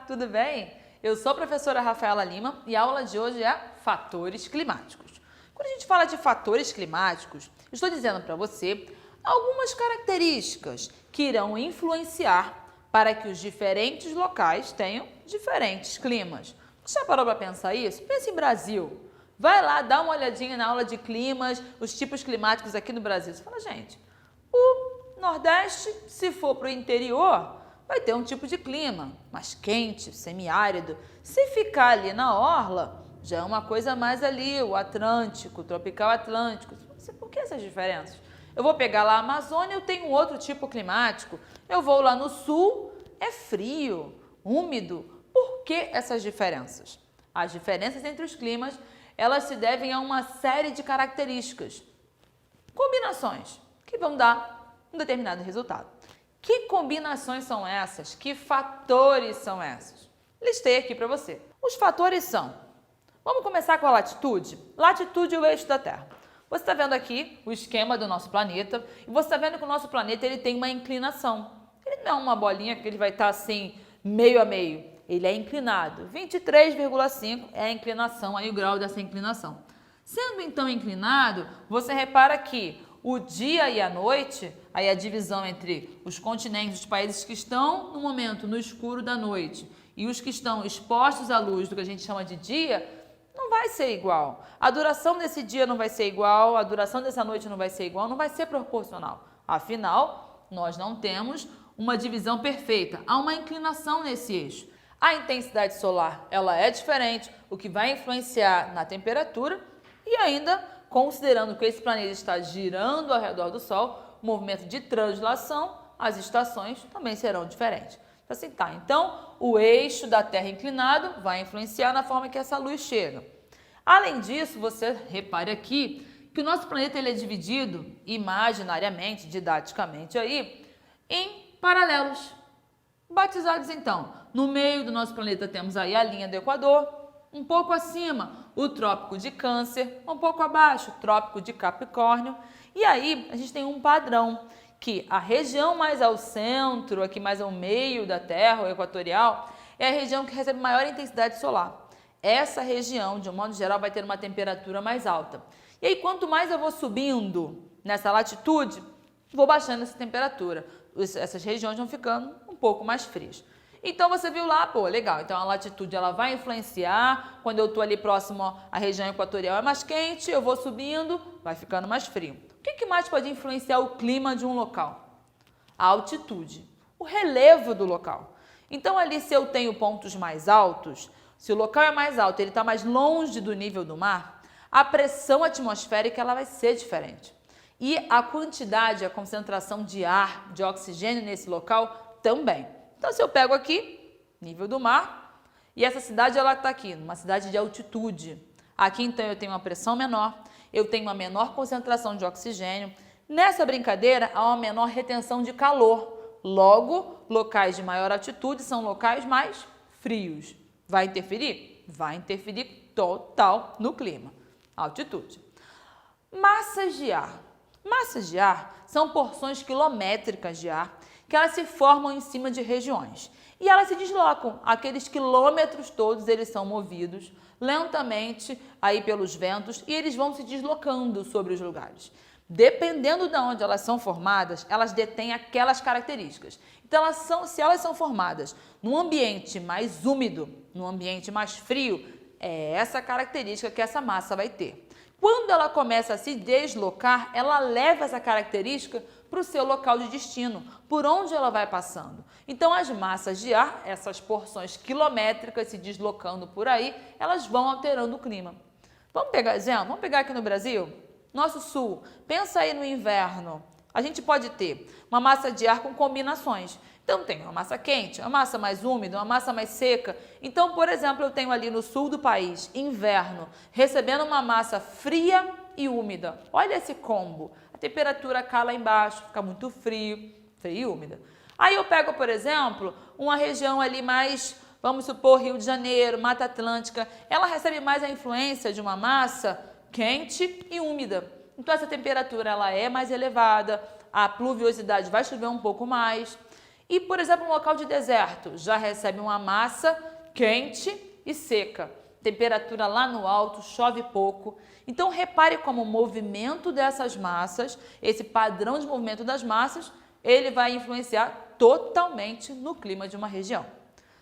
tudo bem? Eu sou a professora Rafaela Lima e a aula de hoje é fatores climáticos. Quando a gente fala de fatores climáticos, estou dizendo para você algumas características que irão influenciar para que os diferentes locais tenham diferentes climas. Você já parou para pensar isso? Pensa em Brasil. Vai lá, dá uma olhadinha na aula de climas, os tipos climáticos aqui no Brasil. Você fala, gente, o Nordeste, se for para o interior, vai ter um tipo de clima mais quente, semiárido. Se ficar ali na orla, já é uma coisa mais ali, o Atlântico, o tropical Atlântico. Por que essas diferenças? Eu vou pegar lá a Amazônia, eu tenho outro tipo climático. Eu vou lá no sul, é frio, úmido. Por que essas diferenças? As diferenças entre os climas, elas se devem a uma série de características, combinações, que vão dar um determinado resultado. Que combinações são essas? Que fatores são esses? Listei aqui para você. Os fatores são, vamos começar com a latitude. Latitude é o eixo da Terra. Você está vendo aqui o esquema do nosso planeta e você está vendo que o nosso planeta ele tem uma inclinação. Ele não é uma bolinha que ele vai estar assim, meio a meio. Ele é inclinado. 23,5 é a inclinação, aí o grau dessa inclinação. Sendo então inclinado, você repara que o dia e a noite, aí a divisão entre os continentes, os países que estão no momento no escuro da noite e os que estão expostos à luz do que a gente chama de dia, não vai ser igual. A duração desse dia não vai ser igual, a duração dessa noite não vai ser igual, não vai ser proporcional. Afinal, nós não temos uma divisão perfeita, há uma inclinação nesse eixo. A intensidade solar, ela é diferente, o que vai influenciar na temperatura e ainda, considerando que esse planeta está girando ao redor do Sol, o movimento de translação, as estações também serão diferentes. Assim, tá, então, o eixo da Terra inclinado vai influenciar na forma que essa luz chega. Além disso, você repare aqui que o nosso planeta ele é dividido imaginariamente, didaticamente aí, em paralelos. Batizados então, no meio do nosso planeta temos aí a linha do Equador, um pouco acima o Trópico de Câncer, um pouco abaixo o Trópico de Capricórnio, e aí a gente tem um padrão, que a região mais ao centro, aqui mais ao meio da Terra, o equatorial, é a região que recebe maior intensidade solar. Essa região, de um modo geral, vai ter uma temperatura mais alta. E aí, quanto mais eu vou subindo nessa latitude, vou baixando essa temperatura. Essas regiões vão ficando um pouco mais frias. Então, você viu lá, pô, legal. Então, a latitude ela vai influenciar. Quando eu estou ali próximo à região equatorial é mais quente, eu vou subindo, vai ficando mais frio. O que mais pode influenciar o clima de um local? A altitude, o relevo do local. Então, ali, se eu tenho pontos mais altos, se o local é mais alto, ele está mais longe do nível do mar, a pressão atmosférica ela vai ser diferente. E a quantidade, a concentração de ar, de oxigênio nesse local também. Então, se eu pego aqui, nível do mar, e essa cidade ela está aqui, numa cidade de altitude. Aqui, então, eu tenho uma pressão menor, eu tenho uma menor concentração de oxigênio. Nessa brincadeira, há uma menor retenção de calor. Logo, locais de maior altitude são locais mais frios. Vai interferir? Vai interferir total no clima. Altitude. Massas de ar. Massas de ar são porções quilométricas de ar que elas se formam em cima de regiões. E elas se deslocam. Aqueles quilômetros todos, eles são movidos lentamente aí pelos ventos e eles vão se deslocando sobre os lugares. Dependendo de onde elas são formadas, elas detêm aquelas características. Então, se elas são formadas num ambiente mais úmido, num ambiente mais frio, é essa característica que essa massa vai ter. Quando ela começa a se deslocar, ela leva essa característica para o seu local de destino, por onde ela vai passando. Então, as massas de ar, essas porções quilométricas se deslocando por aí, elas vão alterando o clima. Vamos pegar exemplo? Vamos pegar aqui no Brasil? Nosso sul. Pensa aí no inverno. A gente pode ter uma massa de ar com combinações. Então, tem uma massa quente, uma massa mais úmida, uma massa mais seca. Então, por exemplo, eu tenho ali no sul do país, inverno, recebendo uma massa fria e úmida. Olha esse combo. A temperatura cai lá embaixo, fica muito frio, frio e úmida. Aí eu pego, por exemplo, uma região ali mais, vamos supor, Rio de Janeiro, Mata Atlântica. Ela recebe mais a influência de uma massa quente e úmida. Então, essa temperatura ela é mais elevada, a pluviosidade vai chover um pouco mais. E, por exemplo, um local de deserto já recebe uma massa quente e seca. Temperatura lá no alto, chove pouco. Então, repare como o movimento dessas massas, esse padrão de movimento das massas, ele vai influenciar totalmente no clima de uma região.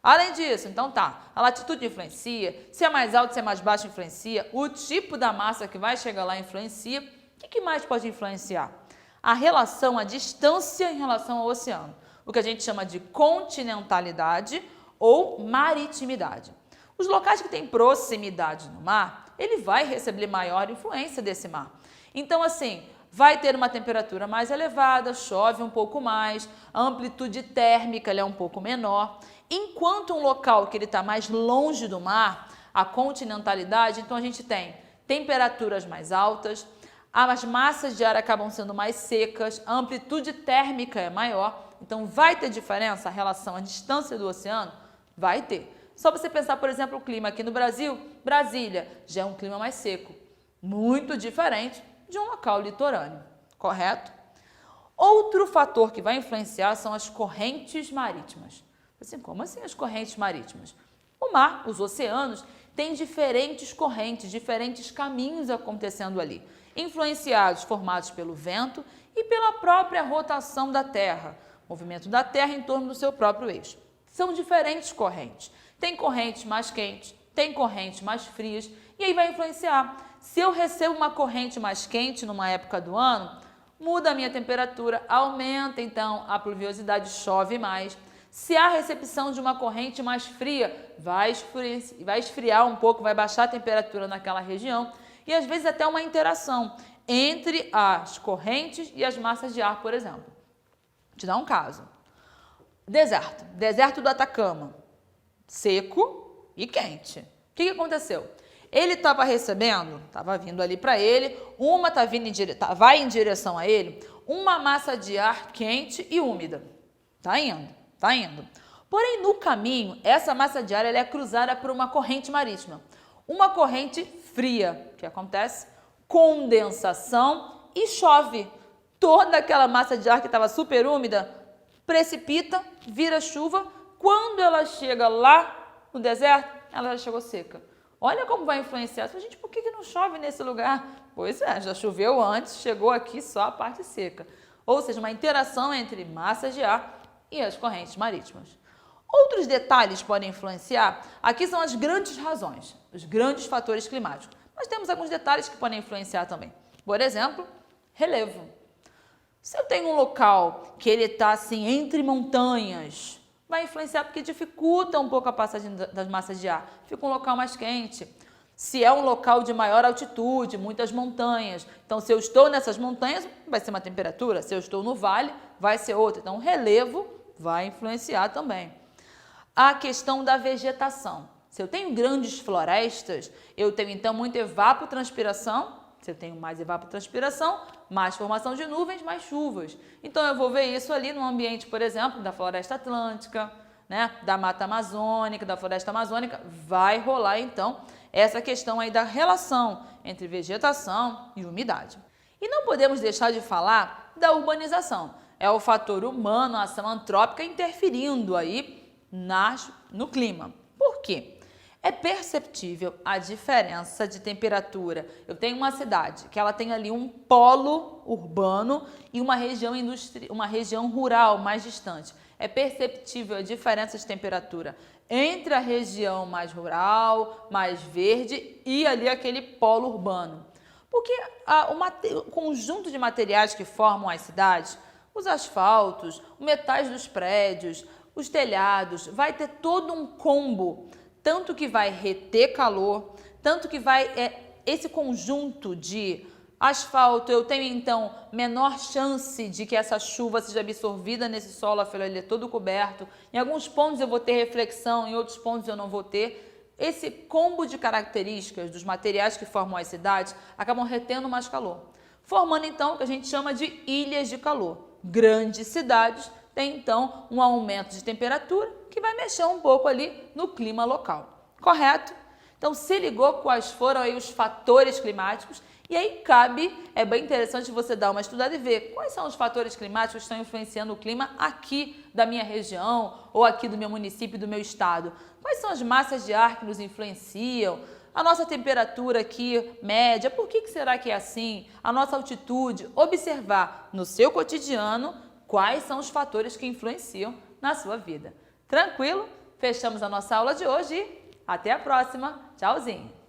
Além disso, então a latitude influencia, se é mais alto, se é mais baixo influencia, o tipo da massa que vai chegar lá influencia. O que mais pode influenciar? A relação, a distância em relação ao oceano, o que a gente chama de continentalidade ou maritimidade. Os locais que têm proximidade no mar, ele vai receber maior influência desse mar. Então, assim, vai ter uma temperatura mais elevada, chove um pouco mais, a amplitude térmica é um pouco menor. Enquanto um local que ele está mais longe do mar, a continentalidade, então a gente tem temperaturas mais altas, as massas de ar acabam sendo mais secas, a amplitude térmica é maior, então vai ter diferença a relação à distância do oceano? Vai ter. Só você pensar, por exemplo, o clima aqui no Brasil, Brasília já é um clima mais seco, muito diferente de um local litorâneo, correto? Outro fator que vai influenciar são as correntes marítimas. Assim, como assim as correntes marítimas? O mar, os oceanos, têm diferentes correntes, diferentes caminhos acontecendo ali, influenciados, formados pelo vento e pela própria rotação da Terra, movimento da Terra em torno do seu próprio eixo. São diferentes correntes. Tem correntes mais quentes, tem correntes mais frias, e aí vai influenciar. Se eu recebo uma corrente mais quente numa época do ano, muda a minha temperatura, aumenta então a pluviosidade, chove mais. Se há recepção de uma corrente mais fria, vai esfriar um pouco, vai baixar a temperatura naquela região e às vezes até uma interação entre as correntes e as massas de ar, por exemplo. Vou te dar um caso. Deserto do Atacama, seco e quente. O que aconteceu? Ele estava recebendo, estava vindo ali para ele, vai em direção a ele, uma massa de ar quente e úmida. Tá indo. Porém, no caminho, essa massa de ar ela é cruzada por uma corrente marítima. Uma corrente fria. O que acontece? Condensação e chove. Toda aquela massa de ar que estava super úmida precipita, vira chuva. Quando ela chega lá no deserto, ela já chegou seca. Olha como vai influenciar. Gente, por que não chove nesse lugar? Pois é, já choveu antes, chegou aqui só a parte seca. Ou seja, uma interação entre massas de ar e as correntes marítimas. Outros detalhes podem influenciar. Aqui são as grandes razões, os grandes fatores climáticos. Mas temos alguns detalhes que podem influenciar também. Por exemplo, relevo. Se eu tenho um local que ele está assim entre montanhas, vai influenciar porque dificulta um pouco a passagem das massas de ar. Fica um local mais quente. Se é um local de maior altitude, muitas montanhas, então se eu estou nessas montanhas, vai ser uma temperatura. Se eu estou no vale, vai ser outra. Então, o relevo vai influenciar também. A questão da vegetação. Se eu tenho grandes florestas, eu tenho então muita evapotranspiração. Se eu tenho mais evapotranspiração, mais formação de nuvens, mais chuvas. Então, eu vou ver isso ali no ambiente, por exemplo, da floresta atlântica, né, da mata amazônica, da floresta amazônica. Vai rolar, então, essa questão aí da relação entre vegetação e umidade. E não podemos deixar de falar da urbanização. É o fator humano, a ação antrópica interferindo aí no clima. Por quê? É perceptível a diferença de temperatura. Eu tenho uma cidade que ela tem ali um polo urbano e uma região rural mais distante. É perceptível a diferença de temperatura entre a região mais rural, mais verde e ali aquele polo urbano. Porque o conjunto de materiais que formam as cidades, os asfaltos, os metais dos prédios, os telhados, vai ter todo um combo, tanto que vai reter calor, tanto que esse conjunto de asfalto, eu tenho então menor chance de que essa chuva seja absorvida nesse solo, afinal ele é todo coberto. Em alguns pontos eu vou ter reflexão, em outros pontos eu não vou ter. Esse combo de características dos materiais que formam as cidades acabam retendo mais calor, formando então o que a gente chama de ilhas de calor. Grandes cidades têm então um aumento de temperatura que vai mexer um pouco ali no clima local, correto? Então se ligou quais foram aí os fatores climáticos E aí é bem interessante você dar uma estudada e ver quais são os fatores climáticos que estão influenciando o clima aqui da minha região ou aqui do meu município, do meu estado. Quais são as massas de ar que nos influenciam? A nossa temperatura aqui média, por que será que é assim? A nossa altitude, observar no seu cotidiano quais são os fatores que influenciam na sua vida. Tranquilo? Fechamos a nossa aula de hoje e até a próxima. Tchauzinho!